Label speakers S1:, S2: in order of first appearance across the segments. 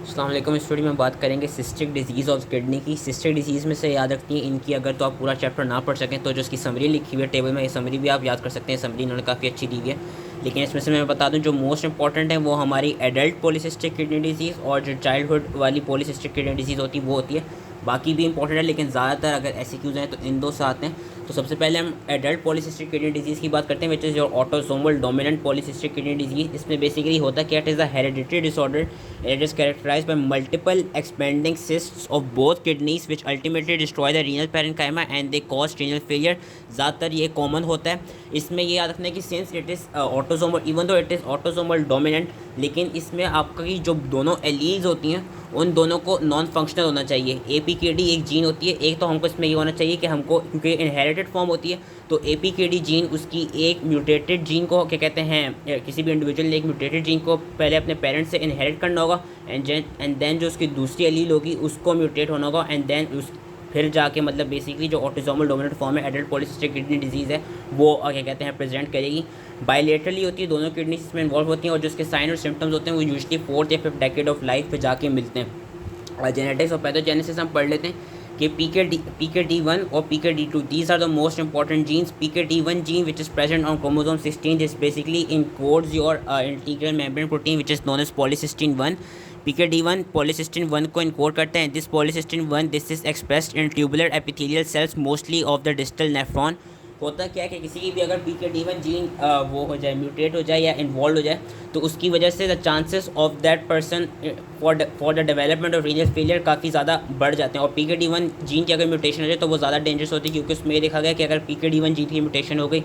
S1: अस्सलाम वालेकुम। इस वीडियो में बात करेंगे सिस्टिक डिजीज़ ऑफ किडनी की। सिस्टिक डिजीज़ में से याद रखनी है इनकी, अगर तो आप पूरा चैप्टर ना पढ़ सकें तो जो इसकी समरी लिखी हुई है टेबल में, ये समरी भी आप याद कर सकते हैं। समरी इन्होंने काफ़ी अच्छी दी हुई है, लेकिन इसमें से मैं बता दूं जो मोस्ट इंपॉर्टेंट है वो हमारी एडल्ट पॉलीसिस्टिक किडनी डिजीज़ और जो चाइल्डहुड वाली पॉलीसिस्टिक किडनी डिजीज़ होती है वो होती है। बाकी भी इंपॉर्टेंट है, लेकिन ज़्यादातर अगर ऐसे क्यूज़ हैं तो इन दो से आते हैं। तो सबसे पहले हम एडल्ट पॉलीसिस्टिक किडनी डिजीज़ की बात करते हैं, which is your autosomal dominant polycystic kidney disease. इसमें बेसिकली होता क्या, it is a hereditary disorder. It is characterised by multiple expanding cysts of both kidneys which ultimately destroy the renal parenchyma and they cause renal failure। ज़्यादातर ये common होता है। इसमें ये याद रखना है कि since it is autosomal, even though it is autosomal dominant, लेकिन इसमें आपका की जो दोनों एलील्स होती हैं उन दोनों को नॉन फंक्शनल होना चाहिए। APKD एक जीन होती है, एक तो हमको इसमें ये होना चाहिए कि हमको, क्योंकि इनहेरिटेड फॉर्म होती है, तो APKD जीन उसकी एक म्यूटेटेड जीन को क्या कहते हैं, किसी भी इंडिविजुअल ने एक म्यूटेटेड जीन को पहले अपने पेरेंट्स से इनहेरिट करना होगा, एंड देन जो उसकी दूसरी एलील होगी उसको म्यूटेट होना होगा, एंड देन उस फिर जाके मतलब बेसिकली जो ऑटोसोमल डोमिनेंट फॉर्म है एडल्ट पॉलीसिस्टिक किडनी डिजीज़ है वो क्या कहते हैं प्रेजेंट करेगी। बायलेटरली होती है, दोनों किडनीज इसमें इन्वॉल्व होती हैं, और जो उसके साइन और सिम्टम्स होते हैं वो यूजली 4th या 5th डेकेड ऑफ लाइफ पे जाके मिलते हैं। जेनेटिक्स और पैथोजेनेसिस हम पढ़ लेते हैं कि PKD1 और PKD2 these are the most important genes. PKD1 gene which is present on chromosome 16 this basically encodes your integral membrane protein which is known as polycystin 1। PKD1 polycystin 1 को encode करते हैं। This polycystin 1 this is expressed in tubular epithelial cells mostly of the distal nephron. होता क्या है कि किसी की भी अगर PKD1 जीन वो हो जाए, म्यूटेट हो जाए या इन्वॉल्व हो जाए, तो उसकी वजह से the chances of that person for the development of renal failure काफ़ी ज़्यादा बढ़ जाते हैं। और PKD1 जीन की अगर म्यूटेशन हो जाए तो वो ज़्यादा डेंजरस होती है, क्योंकि उसमें ये देखा गया कि अगर PKD1 जीन की म्यूटेशन हो गई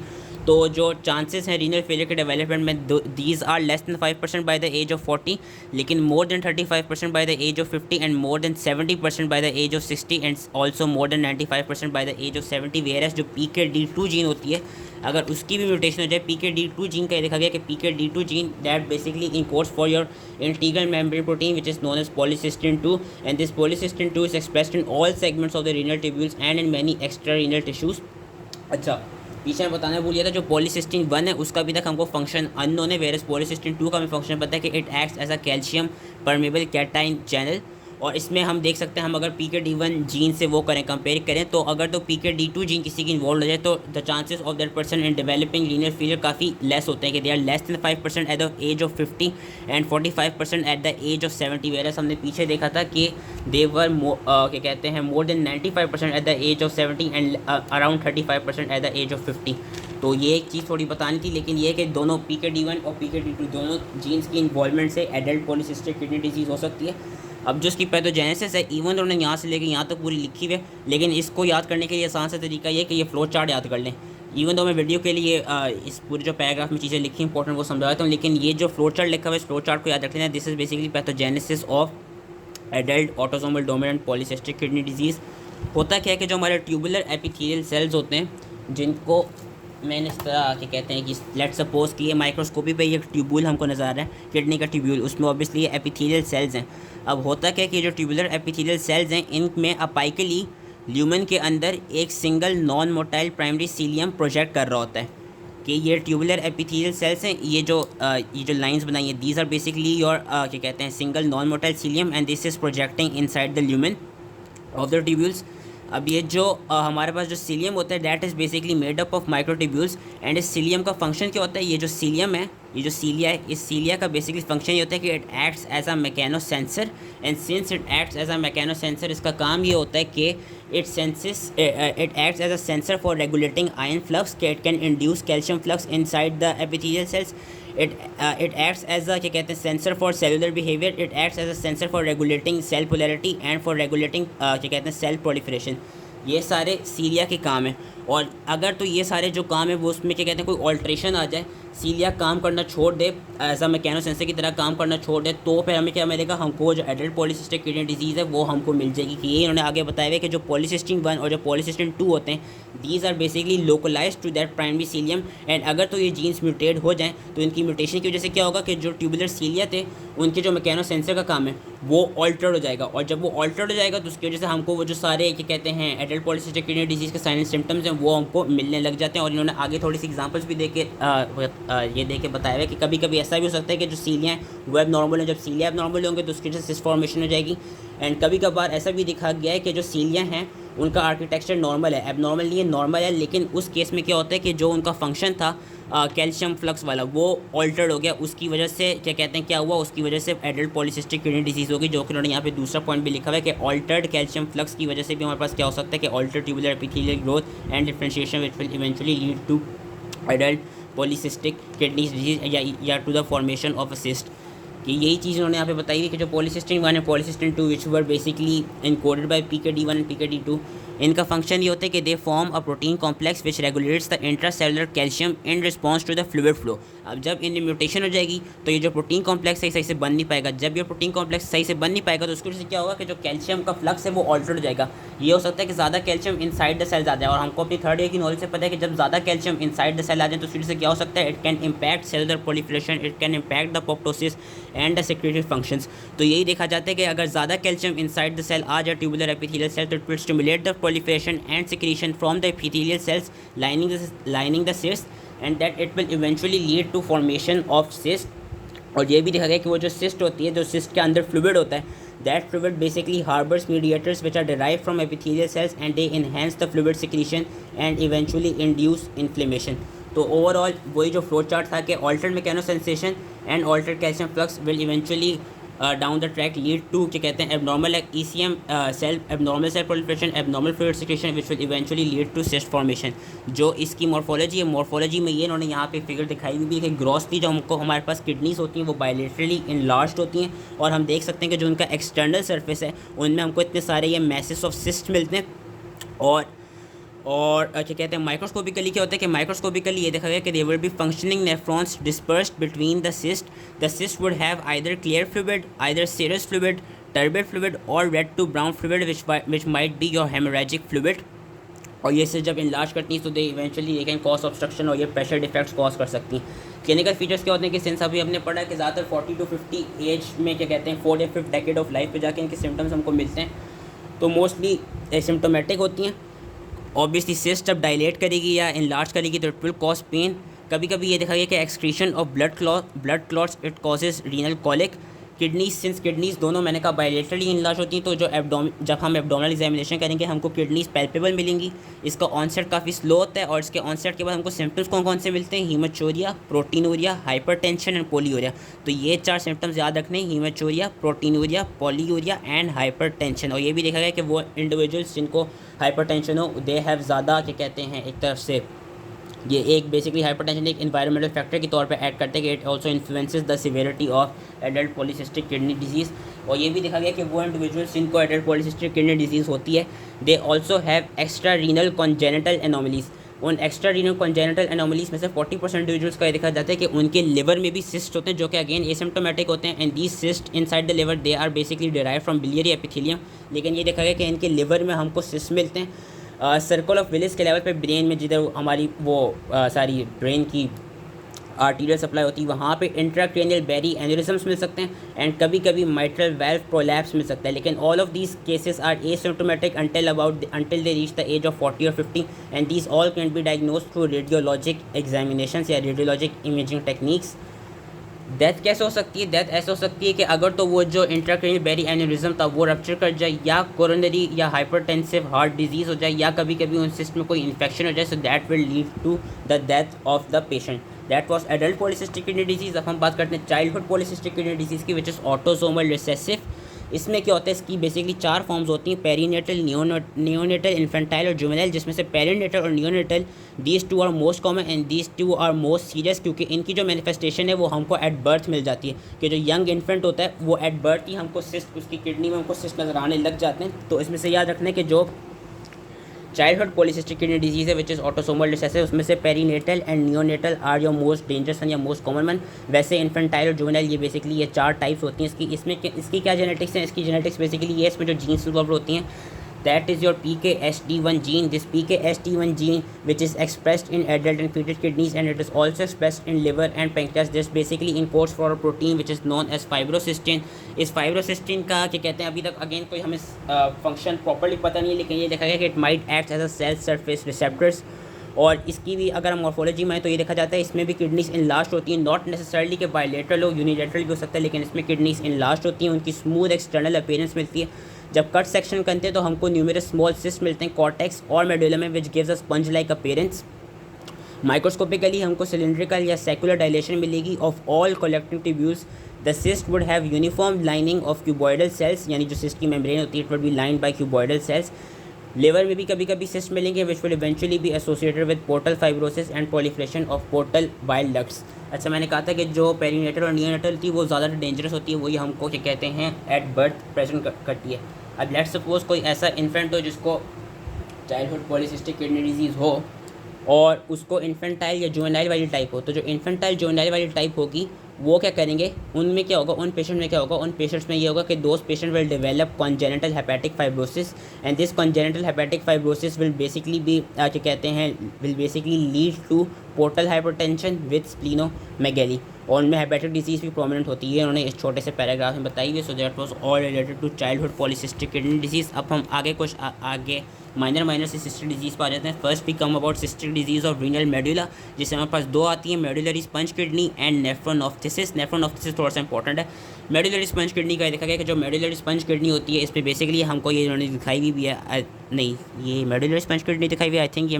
S1: तो जो चांसेस हैं रीनल फेलियर के डेवलपमेंट में, these are less than 5% by the age of 40, लेकिन more than 35% by the age of 50 and more than 70% by the age of 60 and also more than 95% by the age of 70। Whereas जो PKD2 gene होती है अगर उसकी भी mutation हो जाए, PKD2 gene का देखा गया कि PKD2 gene that basically encodes for your integral membrane protein which is known as polycystin 2, and this polycystin 2 is expressed in all segments of the renal tubules and in many extrarenal tissues। अच्छा, पीछे मैं बताना भूल गया था, जो पॉलीसिस्टीन 1 है उसका अभी तक हमको फंक्शन अननोन है, वेरस पॉलीसिस्टीन 2 का हमें फंक्शन पता है कि it acts as a calcium permeable cation channel. और इसमें हम देख सकते हैं, हम अगर PKD1 जीन से वो करें, कंपेयर करें, तो अगर तो PKD2 जीन किसी की इन्वॉल्व हो जाए तो the chances of that person in developing renal failure काफ़ी लेस होते हैं, कि they are less than 5% at the age of 50 and 45% at the age of 70। Versus हमने पीछे देखा था कि दे वर क्या कहते हैं more than 95% at the age of 70 and around 35% at the age of 50। तो ये एक चीज़ थोड़ी बतानी थी, लेकिन ये कि दोनों PKD1 और PKD2 दोनों जीन्स की इन्वॉल्वमेंट से एडल्ट पॉलीसिस्टिक किडनी डिजीज़ हो सकती है। अब जो इसकी पैथोजेनेसिस है, इवन उन्होंने यहाँ से लेकर यहाँ तक पूरी लिखी हुई है, लेकिन इसको याद करने के लिए आसान सा तरीका ये कि ये फ्लो चार्ट याद कर लें। इवन तो मैं वीडियो के लिए इस पूरे जो पैराग्राफ में चीज़ें लिखी इंपॉर्टेंट वो समझा देता हूँ, लेकिन ये जो फ्लो चार्ट लिखा हुआ है इस फ्लो चार्ट को याद रख लेना। This is basically pathogenesis of adult autosomal dominant polycystic kidney disease. होता क्या है कि जो हमारे ट्यूबुलर एपिथेलियल सेल्स होते हैं, जिनको मैंने इस तरह के कहते हैं कि लेट सपोज कि ये माइक्रोस्कोपी पे ये ट्यूब्यूल हमको नज़र आ रहा है, किडनी का ट्यूब्यूल, उसमें ऑब्वियसली ये एपिथेलियल सेल्स हैं। अब होता क्या है कि जो ट्यूबुलर एपिथेलियल सेल्स हैं इनमें अपाइकली ल्यूमन के अंदर एक single non motile primary cilium project कर रहा होता है, कि ये ट्यूबुलर एपिथेलियल सेल्स हैं। ये जो लाइंस बनाई हैं, दीज आर बेसिकली योर क्या कहते हैं single non motile cilium and this is projecting inside the lumen of the tubules. अब ये जो हमारे पास जो सीलियम होता है that is basically made up of microtubules, and इस सीलियम का फंक्शन क्या होता है, ये जो सीलियम है, ये जो सीलिया है, इस सीलिया का बेसिकली फंक्शन ये होता है कि it acts as a mechano sensor, and since it acts as a mechano sensor, इसका काम ये होता है कि it acts as a sensor for regulating ion flux, कि it can induce calcium flux inside the epithelial cells. it acts as a क्या कहते हैं sensor for cellular behaviour, it acts as a sensor for regulating cell polarity and for regulating क्या कहते हैं cell proliferation. ये सारे सीलिया के काम हैं। और अगर तो ये सारे जो काम है वो उसमें क्या कहते हैं कोई ऑल्ट्रेशन आ जाए, सीलिया काम करना छोड़ दे, एज अ मैकेनो सेंसर की तरह काम करना छोड़ दे, तो फिर हमें क्या मिलेगा, हमको जो एडल्ट पॉलीसिस्टिक किडनी डिजीज़ है वो हमको मिल जाएगी। कि ये इन्होंने आगे बताया हुआ कि जो पॉलीसिस्टीन 1 और जो पॉलीसिस्टीन 2 होते हैं, these are basically localise to that primary cilium, and अगर तो ये जीन्स म्यूटेट हो जाएँ तो इनकी म्यूटेशन की वजह से क्या होगा कि जो ट्यूबुलर सीलिया थे उनके जो मैकेनो सेंसर का काम है वो ऑल्टर्ड हो जाएगा, और जब वो ऑल्टर्ड हो जाएगा तो उसकी वजह से हमको वो जो सारे क्या कहते हैं एडल्ट पॉलीसिस्टिक किडनी डिजीज़ के साइन एंड सिम्टम्स हैं वो हमको मिलने लग जाते हैं। और इन्होंने आगे थोड़ी सी एग्जांपल्स भी दे के ये दे के बताया है कि कभी कभी ऐसा भी हो सकता है कि जो सीलियाँ हैं वो एब नॉर्मल हैं, जब सीलियाँ एब नॉर्मल होंगे तो उसकी वजह से सिस्ट फॉर्मेशन हो जाएगी। एंड कभी कभार ऐसा भी दिखा गया है कि जो सीलियाँ हैं उनका आर्किटेक्चर नॉर्मल है, एब नॉर्मल नहीं है, नॉर्मल है, लेकिन उस केस में क्या होता है कि जो उनका फंक्शन था कैल्शियम फ्लक्स वाला वो ऑल्टर्ड हो गया। उसकी वजह से क्या कहते हैं क्या हुआ, उसकी वजह से एडल्ट पॉलीसिस्टिक किडनी डिजीज़ होगी, जो कि उन्होंने यहाँ पे दूसरा पॉइंट भी लिखा हुआ है कि ऑल्टर्ड कैल्शियम फ्लक्स की वजह से भी हमारे पास क्या हो सकता है कि altered tubular epithelial growth and differentiation which will eventually lead to adult polycystic kidney disease या to the formation of a cyst. कि यही चीज़ उन्होंने यहाँ पे बताई है कि जो polycystin 1 and polycystin 2 which were basically encoded by PKD1 and PKD2, इनका फंक्शन ये होता है कि they form a protein complex which regulates the intracellular calcium in response to the fluid flow. अब जब इनमें म्यूटेशन हो जाएगी तो ये जो प्रोटीन कॉम्प्लेक्स है सही से बन नहीं पाएगा। जब ये प्रोटीन कॉम्प्लेक्स सही से बन नहीं पाएगा तो उसकी वजह से क्या होगा कि जो कैल्शियम का फ्लक्स है वो ऑल्टर हो जाएगा। ये हो सकता है कि ज़्यादा कैल्शियम इनसाइड द सेल आ जाए, और हमको अपनी थर्ड ईयर की नॉलेज से पता है कि जब ज़्यादा कैल्शियम इनसाइड द सेल आ जाए तो उसकी वजह से क्या हो सकता है, it can impact cellular proliferation, it can impact the apoptosis and the secretory functions. तो यही देखा जाता है कि अगर ज़्यादा कैल्शियम इनसाइड द सेल आ जाए ट्यूबुलर एपिथेलियल सेल तो it will stimulate the proliferation and secretion from the epithelial cells lining the cyst, and that it will eventually lead to formation of cyst। और ये भी देखा गया कि वो जो cyst होती है, जो cyst के अंदर fluid होता है, that fluid basically harbors mediators which are derived from epithelial cells and they enhance the fluid secretion and eventually induce inflammation। तो ओवरऑल वही जो फ्लो चार्ट था कि altered mechanosensation and altered calcium flux will eventually down the track lead to क्या कहते हैं abnormal ECM cell, abnormal cell proliferation, abnormal fluid secretion which will eventually lead to cyst formation. जो इसकी morphology है, morphology में ये इन्होंने यहाँ पे फिगर दिखाई हुई है कि ग्रॉसली जो हमको हमारे पास किडनीज होती हैं वो बायलेटरली इनलार्ज्ड होती हैं, और हम देख सकते हैं कि जो उनका एक्सटर्नल सर्फेस है उनमें हमको इतने सारे ये मैसेस ऑफ सिस्ट मिलते हैं। और क्या कहते हैं माइक्रोस्कोपिकली क्या होता है कि माइक्रोस्कोपिकली ये देखा गया कि they will be functioning nephrons dispersed between the cyst would have either clear fluid, either serous fluid, turbid fluid और red to brown fluid which might be your haemorrhagic fluid. और ये से जब इनलार्ज करती हैं तो they eventually they can cause obstruction और ये प्रेशर डिफेक्ट्स कॉज कर सकती हैं। क्लिनिकल फीचर्स क्या होते हैं कि सिंस अभी हमने पढ़ा कि ज़्यादातर 40 to 50 एज में क्या कहते हैं 4th या 5th डेकेड ऑफ लाइफ पे जाके इनके सिम्टम्स हमको मिलते हैं, तो मोस्टली एसिम्टोमेटिक होती हैं। ऑब्वियसली सिस्ट जब डायलेट करेगी या इनलार्ज करेगी तो इट विल कॉज पेन। कभी कभी ये देखा गया कि excretion of blood clots it causes renal colic. Kidneys दोनों मैंने कहा बायलेटरली इनलार्ज होती हैं, तो जब हम एब्डोमिनल एग्जामिनेशन करेंगे हमको किडनीज पैल्पेबल मिलेंगी। इसका ऑनसेट काफ़ी स्लो होता है और इसके ऑनसेट के बाद हमको सिम्टम्स कौन कौन से मिलते हैं, हीमोचूरिया, प्रोटीनूरिया, हाइपरटेंशन एंड पोलीयूरिया। तो ये 4 सिम्टम्स याद रखने, हीमोचूरिया, प्रोटीनूरिया, पोलीयूरिया एंड हाइपरटेंशन। और ये भी देखा गया कि वो इंडिविजुअल्स जिनको हाइपरटेंशन हो दे हैव ज़्यादा क्या कहते हैं एक तरफ से ये एक बेसिकली हाइपरटेंशन एक इन्वायरमेंटल फैक्टर के तौर पे ऐड करते हैं कि it also influences the severity of adult polycystic kidney disease. और ये भी देखा गया कि वो इंडिविजुअल्स जिनको एडल्ट पॉलीसिस्टिक किडनी डिजीज़ होती है they also have extra renal congenital anomalies. उन एक्स्ट्रा रीनल कॉन्जेनिटल एनोमलीज में से 40% इंडिविजुअल्स का ये देखा जाता है कि उनके लिवर में भी सिस्ट होते हैं जो कि अगेन एसिम्प्टोमेटिक होते हैं, and these cyst inside the liver they are basically derive from biliary epithelium. लेकिन ये देखा गया कि इनके लिवर में हमको सिस्ट मिलते हैं सर्कल ऑफ विलिस के लेवल पे, ब्रेन में जिधर हमारी वो सारी ब्रेन की आर्टीरियल सप्लाई होती है वहाँ पे इंट्राक्रेनियल बेरी एन्यूरिज्म्स मिल सकते हैं, एंड कभी कभी माइट्रल वाल्व प्रोलैप्स मिल सकता है। लेकिन all of these cases are asymptomatic until they reach the age of 40 और 50, and these all can be diagnosed through radiologic examination या रेडियोलॉजिक इमेजिंग टेक्निक्स। डेथ कैसे हो सकती है, डेथ ऐसे हो सकती है कि अगर तो वो जो इंट्राक्रेनियल बेरी एन्यूरिज्म था वो रप्चर कर जाए, या कोरोनरी या हाइपरटेंसिव हार्ट डिजीज़ हो जाए, या कभी कभी उन सिस्ट में कोई इन्फेक्शन हो जाए, so that will lead to the death of the patient. That was adult polycystic kidney disease. अब हम बात करते हैं चाइल्डहुड पॉलीसिस्टिक किडनी डिजीज़ की, विच इज़ ऑटोसोमल रिसेसिव। इसमें क्या होता है, इसकी बेसिकली 4 फॉर्म्स होती हैं, पेरीनेटल, नियोनेटल, इन्फेंटाइल और जुवेनाइल, जिसमें से पेरीनेटल और neonatal these 2 are most common and these 2 are most serious, क्योंकि इनकी जो मैनिफेस्टेशन है वो हमको एट बर्थ मिल जाती है कि जो यंग इन्फेंट होता है वो एट बर्थ ही हमको सिस्ट उसकी किडनी में हमको सिस्ट नजर आने लग जाते हैं। तो इसमें से याद रखने कि जो चाइल्डहुड पॉलीसिस्टिक किडनी डिजीज़ है विच इज़ ऑटोसोमल रिसेसिव, उसमें से perinatal and neonatal are your most dangerous या मोस्ट कॉमन वन। वैसे इन्फेंटाइल और जुवेनाइल ये बेसिकली ये 4 टाइप्स होती हैं इसकी। इसमें इसकी क्या जेनेटिक्स हैं, इसकी जेनेटिक्स बेसिकली ये इसमें जो जीन्स इन्वॉल्व होती हैं that is your PKSD1 gene. This PKSD1 gene, which is expressed in adult and fetal kidneys, and it is also expressed in liver and pancreas. This basically encodes for a protein which is known as fibrocystin. इस फाइब्रोसिस्टिन का क्या कहते हैं, अभी तक again कोई हमें function properly पता नहीं है, लेकिन ये देखा गया कि it might act as a cell surface receptors. और इसकी भी अगर हम मॉर्फोलॉजी में तो ये देखा जाता है इसमें भी किडनीज इनलार्ज होती हैं, नॉट नेसेसरली कि बायलेटरल हो, यूनिलेटरल भी हो सकता है, लेकिन इसमें किडनीज इनलार्ज होती हैं, उनकी स्मूथ एक्सटर्नल अपीयरेंस मिलती है। जब कट सेक्शन करते हैं तो हमको न्यूमरस स्मॉल सिस्ट मिलते हैं कॉर्टेक्स और मेडुला में, which gives a sponge like appearance. Microscopically हमको सिलिंड्रिकल या सेकुलर डायलेशन मिलेगी of all collecting tubules. The cyst would have uniform lining of cuboidal cells, यानी जो सिस्ट की मेम्ब्रेन होती है it would be lined by cuboidal cells. Liver में भी कभी कभी सिस्ट मिलेंगे which will eventually be associated with portal fibrosis and proliferation of portal bile ducts. अच्छा, मैंने कहा था कि जो पेरीनेटल और नियोनेटल थी वो ज़्यादा डेंजरस होती है, वही हमको क्या कहते हैं एट बर्थ प्रेजेंट करती है। अब लेट्स सपोज कोई ऐसा इन्फेंट हो जिसको चाइल्डहुड पॉलीसिस्टिक किडनी डिजीज़ हो और उसको इन्फेंटाइल या जुवेनाइल वाली टाइप हो, तो जो इन्फेंटाइल जुवेनाइल वाली टाइप होगी वो क्या करेंगे, उनमें क्या होगा, उन पेशेंट में क्या होगा, उन पेशेंट्स में ये होगा कि those patient will develop congenital hepatic fibrosis, and this congenital hepatic fibrosis will basically भी क्या कहते हैं will basically lead to portal hypertension with splenomegaly, और उनमें हेपेटिक डिजीज़ भी प्रोमिनेंट होती है, उन्होंने इस छोटे से पैराग्राफ में बताई हुई। So that was all related to childhood polycystic kidney disease. अब हम आगे कुछ आगे माइनर से सिस्टिक डिजीज़ पर आ जाते हैं। First we come about cystic disease of renal medulla, जिससे हमारे पास दो आती है, medullary sponge kidney and nephronophthisis. Nephronophthisis थोड़ा सा इंपॉर्टेंट है। मेडुलरी स्पंज किडनी का देखा गया कि जो मेडुलरी स्पंज किडनी होती है इस पर बेसिकली हमको ये इन्होंने दिखाई भी है, नहीं ये मेडुलरी स्पंज किडनी दिखाई हुई, आई थिंक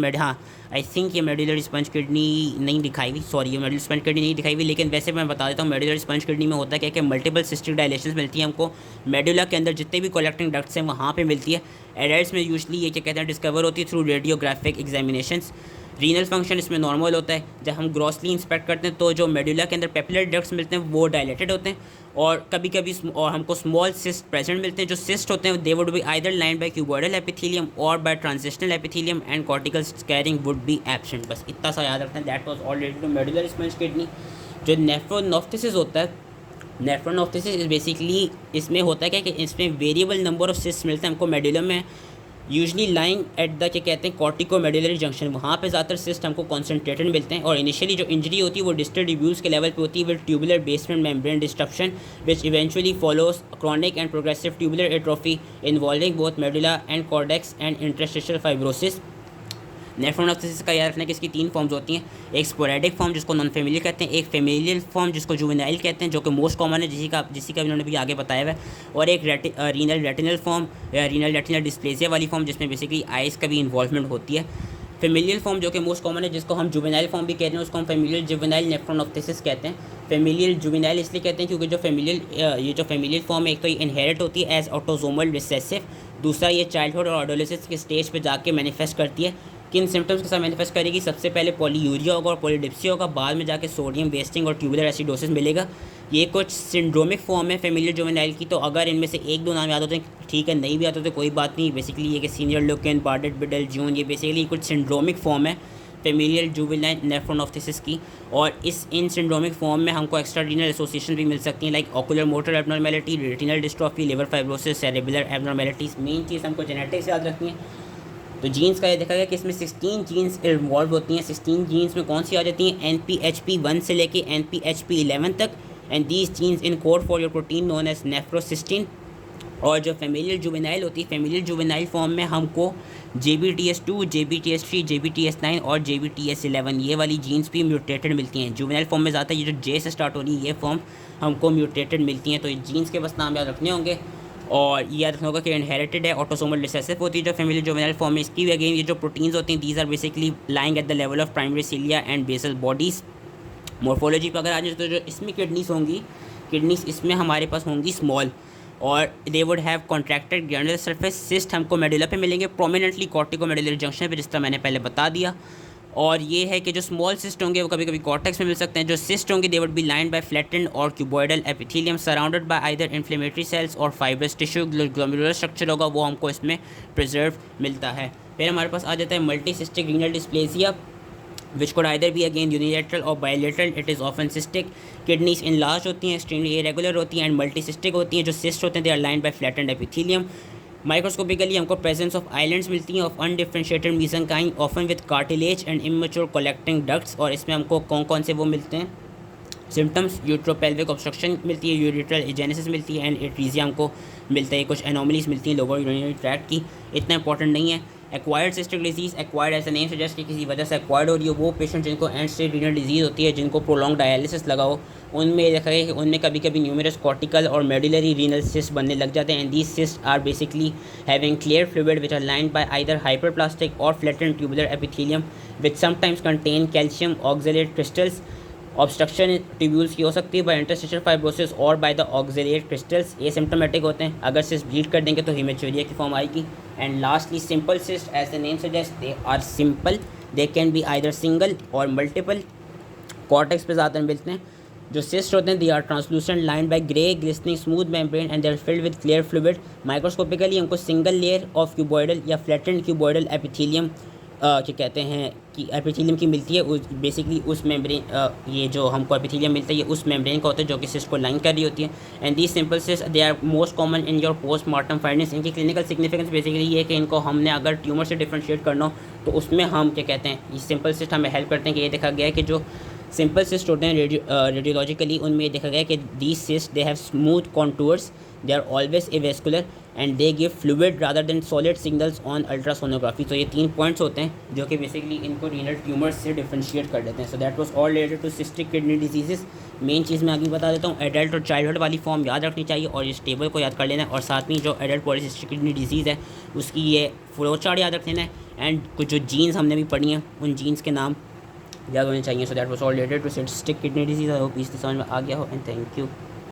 S1: ये मेडुलरी स्पंज किडनी नहीं दिखाई हुई, सॉरी ये मेडुलरी स्पंज किडनी नहीं दिखाई हुई, लेकिन वैसे मैं बता देता हूँ मेडुलरी स्पंज किडनी में होता क्या है कि मल्टीपल सिस्टिक डायलेशंस मिलती हैं हमको मेडुला के अंदर, जितने भी कलेक्टिंग डक्ट्स हैं वहाँ पे मिलती है। एडल्ट्स में यूजली ये क्या कहते हैं डिस्कवर होती है through radiographic examinations. Renal function इसमें नॉर्मल होता है। जब हम ग्रॉसली इंस्पेक्ट करते हैं तो जो मेडुला के अंदर पेपिलरी डक्ट्स मिलते हैं वो डायलेटेड होते हैं, और कभी कभी और हमको स्मॉल सिस्ट प्रेजेंट मिलते हैं। जो सिस्ट होते हैं they would be either lined by cuboidal epithelium और by transitional epithelium, and cortical scarring would be absent. बस इतना सा याद रखते हैं। That was all related to medullary sponge kidney. जो नेफ्रोनॉफ्थिसिस होता है, नेफ्रोनॉफ्थिसिस इज बेसिकली इसमें होता है क्या कि इसमें वेरिएबल नंबर ऑफ सिस्ट मिलते हैं हमको मेडुला में, यूजली लाइंग एट द क्या कहते हैं कॉर्टिको मेडुलरी जंक्शन, वहाँ पे ज़्यादातर सिस्ट हमको कॉन्सेंट्रेटेड मिलते हैं। और इनिशियली जो इंजरी होती है वो डिस्टल ट्यूब्यूल्स के लेवल पे होती है with tubular basement membrane disruption which eventually follows chronic and progressive tubular atrophy involving both medulla and cortex and interstitial fibrosis. Nephronophthisis का याद रखना कि इसकी तीन फॉर्म्स होती हैं, एक स्पोरेडिक फॉर्म जिसको नॉन फेमिलियल कहते हैं, एक फेमिलियल फॉर्म जिसको जुवेनाइल कहते हैं जो कि मोस्ट कॉमन है जिसी का इन्होंने भी आगे बताया हुआ है, और एक रीनल रेटिनल फॉर्म या रीनल रेटिनल डिस्प्लेसिया वाली फॉर्म जिसमें बेसिकली आइज़ का भी इन्वॉल्वमेंट होती है। फेमिलियल फॉर्म जो कि मोस्ट कॉमन है जिसको हम जुवेनाइल फॉर्म भी कहते हैं उसको हम फेमिलियल जुवेनाइल नेफ्रोनॉफ्थिसिस कहते हैं। फेमिलियल जुवेनाइल इसलिए कहते हैं क्योंकि जो फेमिलियल फॉर्म है एक तो ये इनहेरिट होती है एज ऑटोसोमल रिसेसिव, दूसरा ये चाइल्डहुड और एडोलेसेंस के स्टेज पे जाके मैनिफेस्ट करती है। किन सिम्टम्स के साथ मैनिफेस्ट करेगी, सबसे पहले पॉलीयूरिया होगा और पॉलीडिप्सिया होगा, बाद में जाके सोडियम वेस्टिंग और ट्यूबुलर एसिडोसिस मिलेगा। ये कुछ सिंड्रोमिक फॉर्म है फेमिलियल जुवेनाइल की, तो अगर इनमें से एक दो नाम याद होते हैं ठीक है, नहीं भी आते तो कोई बात नहीं। बेसिकली ये कि सीनियर लुकेन, बार्डेट बिडल, जून, ये बेसिकली कुछ सिंड्रोमिक फॉर्म है फेमिलियल जुवेनाइल नेफ्रोनॉफ्थिसिस की, और इन सिंड्रोमिक फॉर्म में हमको एक्स्ट्रा रीनल एसोसिएशन भी मिल सकती हैं like ocular motor abnormality, retinal dystrophy, liver fibrosis, cerebral abnormalities. Main चीज़ हमको जेनेटिक्स याद रखनी है। तो जीन्स का ये देखा गया कि इसमें 16 जीन्स इन्वॉल्व होती हैं। 16 जीन्स में कौन सी आ जाती हैं, NPHP1 से लेके NPHP11 तक, and these genes encode for your protein known as nephrocystin. और जो फेमिलियल जुवेनाइल होती है, फेमिलियल जुवेनाइल फॉर्म में हमको JBTS2, JBTS3, JBTS9 और JBTS11 ये वाली जीन्स भी म्यूटेटेड मिलती हैं। जुवेनाइल फॉर्म में ज़्यादा ये जो J से स्टार्ट हो रही है ये फॉर्म हमको म्यूटेटेड मिलती हैं। तो ये जीन्स के बस नाम याद रखने होंगे, और ये याद रखना होगा कि इनहेरिटेड है, ऑटोसोमल रिसेसिव होती है जो फेमिलियल जुवेनाइल फॉर्म में। इसकी भी अगेन ये जो प्रोटीन्स होती हैं these are basically lying at the level of primary cilia and basal bodies. Morphology पर अगर आ जाए तो जो इसमें किडनीस होंगी, किडनीस इसमें हमारे पास होंगी स्मॉल, और they would have contracted granular surface. Cyst हमको मेडुला पे मिलेंगे प्रोमिनेंटली कॉर्टिको मेडुलरी जंक्शन पे, जिस तरह मैंने पहले बता दिया। और ये है कि जो स्मॉल सिस्ट होंगे वो कभी कभी कॉर्टेक्स में मिल सकते हैं। जो सिस्ट होंगे they would be lined by flattened और cuboidal epithelium surrounded by either inflammatory cells और फाइब्रस टिश्यू। ग्लोमेरुलर स्ट्रक्चर होगा वो हमको इसमें प्रिजर्व मिलता है। फिर हमारे पास आ जाता है मल्टीसिस्टिक renal dysplasia which could either be again unilateral or bilateral. It is often cystic. Kidneys enlarged होती हैं, extremely irregular होती हैं, and multicystic होती हैं। जो cyst होते हैं they are lined by flattened epithelium. Microscopically हमको प्रेजेंस ऑफ आइलैंड्स मिलती हैं of undifferentiated mesenchyme often with cartilage and immature collecting ducts, और इसमें हमको कौन कौन से वो मिलते हैं सिम्टम्स, यूट्रोपेल्विक ऑब्स्ट्रक्शन मिलती है, यूरिट्रल एजेनेसिस मिलती है, एंड एट्रीजिया हमको मिलता है, कुछ एनोमलीज मिलती हैं लोअर यूरिनरी ट्रैक्ट की, इतना इंपॉर्टेंट नहीं है। एक्वायर्ड सिस्टिक डिजीज़, एक्वायर्ड ऐसा नेम सजेस्ट कि किसी वजह से एक्वायर्ड हो रही हो, वो पेशेंट जिनको एंड स्टेज रीनल डिजीज़ होती है, जिनको प्रोलॉन्ग डायलिसिस लगा हो, उनमें देखा गया कि उनमें कभी कभी न्यूमरस कॉर्टिकल और मेडुलरी रीनल सिस्ट बनने लग जाते हैं, and these cyst are basically having clear fluid which are lined by either hyperplastic और flattened tubular epithelium which sometimes contain calcium oxalate crystals. Obstruction tubules की हो सकती है बाय इंटरस्टिशियल फाइब्रोसिस और बाय द ऑक्सलेट क्रिस्टल्स, ये symptomatic होते हैं। अगर सिस्ट ब्लीड कर देंगे तो हेमेचुरिया की फॉर्म आएगी। And lastly simple cyst, as the name suggest they are simple, they can be either single और मल्टीपल। कॉर्टेक्स पे ज़्यादातर मिलते हैं। जो सिस्ट होते हैं they are translucent line by grey glistening smooth membrane and they are filled with clear fluid. Microscopically हमको single layer of cuboidal या फ्लैटेंड क्यूबॉइडल एपिथेलियम क्या कहते हैं कि एपिथेलियम की मिलती है, उस बेसिकली उस मेम्ब्रेन, ये जो हमको एपिथेलियम मिलता है ये उस मेम्ब्रेन का होता है जो कि सिस्ट को लाइन कर रही होती है। And these simple cyst they are most common in your postmortem findings. इनकी क्लिनिकल सिग्निफिकेंस बेसिकली ये है कि इनको हमने अगर ट्यूमर से डिफ्रेंशिएट करना हो तो उसमें हम क्या कहते हैं ये सिंपल सिस्ट हमें हेल्प करते हैं कि ये देखा गया है कि जो सिंपल सिस्ट होते हैं रेडियोलॉजिकली उनमें ये देखा गया है कि these cysts they have smooth contours, they are always avascular and they give fluid rather than solid signals on ultrasonography. तो ये 3 पॉइंट्स होते हैं जो कि बेसिकली इनको रीनल ट्यूमर्स से डिफ्रेंशिएट कर देते हैं। So that was all related to cystic kidney diseases. Main चीज़ मैं आगे बता देता हूँ, एडल्ट और चाइल्डहुड वाली फॉर्म याद रखनी चाहिए और इस टेबल को याद कर लेना है, और साथ में जो एडल्ट पॉलीसिस्टिक किडनी डिजीज़ है उसकी ये फ्लो चार्ट याद रख लेना है, एंड कुछ जो जीन्स हमने भी पढ़ी हैं उन जीन्स के नाम याद होने चाहिए। So that was all related to cystic kidney disease. I hope इससे समझ में आ गया हो, एंड थैंक यू।